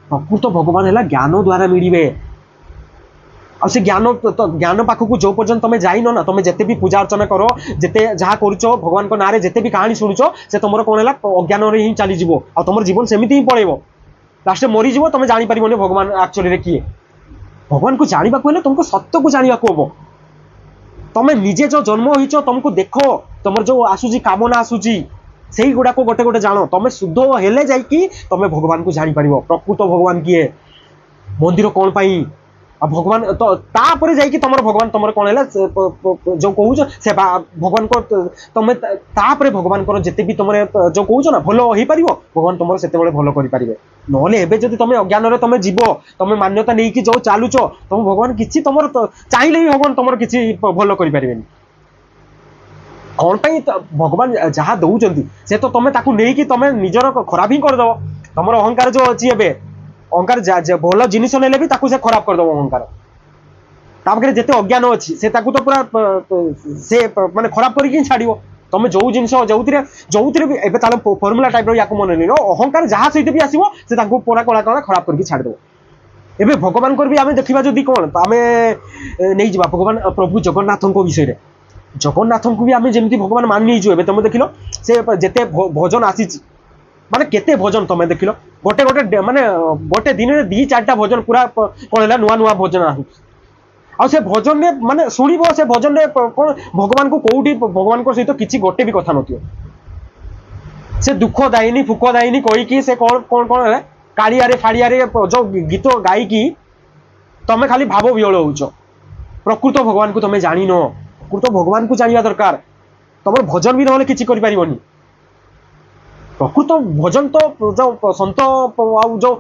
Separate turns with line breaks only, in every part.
प्रकृत भगवान है ज्ञान द्वारा मिले आ से ज्ञान ज्ञान पाखक जो पर्यटन तुम जाइन ना तुम जिते भी पूजा अर्चना करो जिते जहाँ करुच भगवान ना रे जिते भी कहानी शुणुच से तुम कौन है अज्ञान ही चलीज आ तुम जीवन सेमती ही पड़ेब लास्ट मरीज तुम जापर भगवान एक्चुअली किए भगवान को जानवा को तुमको सत्य को जानवा को हम तुम निजे जो जन्म होइच तुमको देख तुम जो आसूची कामना आसूची से गुड़ा को गोटे गोटे जान तुम शुद्ध हेले जाइकी तुम भगवान को जापर प्रकृत भगवान किए मंदिर कौन पाई आ भगवान तो तापर जाइए तुम भगवान तुम कौन है जो कह से भगवान को तुम तापर भगवान को जिते भी तुम जो कह ना भल हो पार भगवान तुम से भल करें नहले एवं जब तुम अज्ञान तुम जीव तुम मान्यता नहीं कि जो चलुच तुम भगवान किसी तुम चाहिए भी भगवान तुम किसी भल करें कौन पाई भगवान जहाँ दौरान से तो तुम नहीं तुम निजर खराब ही करदेव तुम अहंकार जो अच्छी एवं अहंकार भल जिन ने से खराब करदेव अहंकार जिते अज्ञान अच्छी से तो पूरा से माने खराब करके छाड़ तुम जो जिन जो भी एवं फर्मुला टाइप या मन नहीं अहंकार जहाँ सहित भी आसो से पूरा कला कला खराब करके छाड़देव एवं भगवान को भी आम देखा जदि कौन तो आम नहीं जा भगवान प्रभु जगन्नाथ विषय में जगन्नाथ को भी आम जमी भगवान मानि तुम देख से जिते भजन आसी माने केते भजन तुम देख गोटे गोटे माने गोटे दिन में 2-4टा भजन पूरा कौन है नुआ नुआ भजन आ से भजन ने माने शुणव से भजन ने कौन भगवान को कौटी भगवान को सहित किसी गोटे भी कथा नथियो से दुख दायनी फुक दायनी कहीकि से कौन कौन कौन है कालियारे फाड़ियारे जो गीत गायकी तुम खाली भाव विहल होच प्रकृत भगवान को तुम जान प्रकृत भगवान को जानवा दरकार तुम भजन भी ना किसी कर प्रकृत भजन तो जो सत जो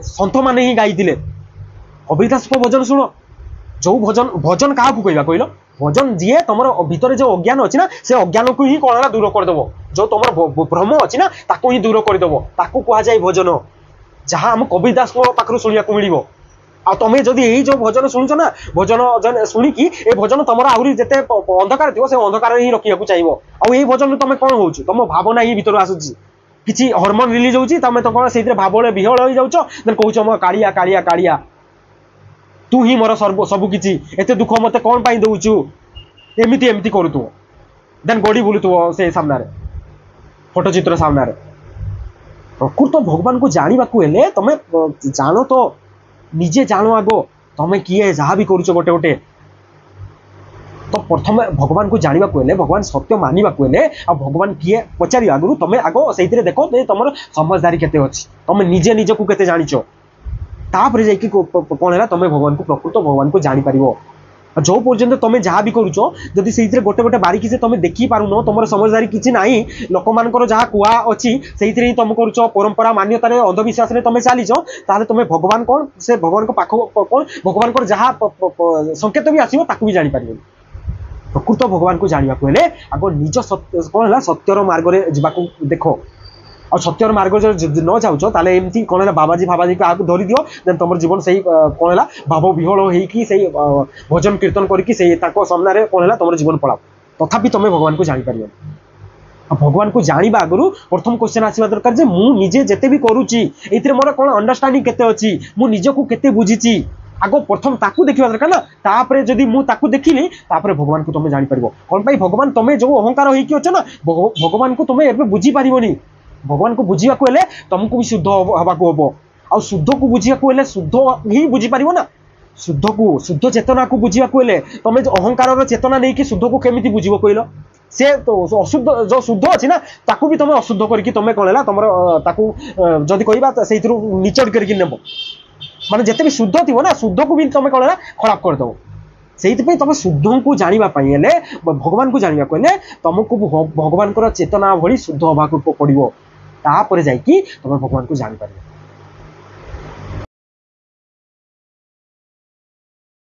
सत मैंने ही गाई कबीरदास को भजन शुण जो भजन भजन क्या कहवा कहल भजन जी तुम भितर जो अज्ञान अच्छी ना से अज्ञान को ही कौन दूर करदेव जो तुम भ्रम अच्छी ना ताको ही दूर करदेव ताको कहुए भजन जहाँ आम कबीरदास पाखु शुणा मिल आ तुम जदि यही जो भजन शुणुच ना भजन शुणिकी ये भजन तुम आहरी जिते अंधकार थी से अंधकार ही रखा चाहिए आउ ये भजन तुम कौन हो तुम भावना ही भीतर आसूची किसी हर्मोन रिलीज होती तुम तो कौन से भाव विहल हो जाऊच देन कौच मो कालिया कालिया कालिया तू ही मोर सबू किसी एत दुख मत कौन पाई दौचु एमती एमती करूथु देन गोड़ी बुलुथु से सामने फोटोचित्र सामने प्रकृत भगवान को जानवा को हेले तुम जान तो निजे जानो आगो तुम किए जहाँ भी करुच गोटे गोटे तो प्रथम भगवान को जानवा को हेले भगवान सत्य मानवा को हेले आ भगवान किए पचार आगु तुम आग से देख तुम समझदारी केते अछि तुम निजे निज को केते जानिच तापर जाइए कौन है तुम भगवान को प्रकृत भगवान को जापर जो पर्यंत तुम जहाँ भी करुच जदि से गोटे गोटे बारीकी से तुम देखी पारुन तुम समझदारी किसी ना लोक मान जहाँ कुआ अच्छी से ही तुम करुच परंपरा मान्यतार अंधविश्वास तुम चलीच ताले तुम भगवान कौन से भगवान को पाख कौन भगवान को जहाँ संकेत भी आसो ताकू भी जापर प्रकृत भगवान को जानवा को आग निज कौन है सत्यर मार्ग में जावाक देख और सत्यर मार्ग न जाऊच ताले एमती कौन है बाबाजी फाबाजी को आगे धरी दियो देन तुम जीवन से कौन है भाव विहल हो भजन कीर्तन करके सामने कौन है तुम जीवन पड़ाओ तथापि तुम भगवान को जापर भगवान को जानवा आगु प्रथम क्वेश्चन आसवा दरकार जे मु निजे जेते भी करुच्ची ये मोर कौन अंडरस्टांडिंग केते अच्छी मु निजको केते बुझीची आग प्रथम ताकू देखा दरकार ना तापर जदि मु ताकू देखिली तापर भगवान को तुम जापर कौन पाई भगवान तुम जो अहंकार होइकी ना भगवान को तुम एबे बुझी पारिबनी भगवान को बुझा को तुमको भी शुद्ध हवा को हम आ शुद्ध को बुझा को शुद्ध ही बुझी पार ना शुद्ध को शुद्ध चेतना को बुझा को तुम अहंकार चेतना नहीं कि शुद्ध को केमी बुझ कहल से तो अशुद्ध जो शुद्ध अच्छी ना ताकू भी तुम अशुद्ध करके तुम कौन है तुम ताकू जदि कहवा से निचड़ करके नेब माने जिते भी शुद्ध थी ना शुद्ध को भी तुम कौन है खराब करदेव से तुम शुद्ध को जानापी भगवान को जानवा को तुमको भगवान चेतना भली शुद्ध हवा को पड़ो तापर जाइए तुम भगवान को जापर।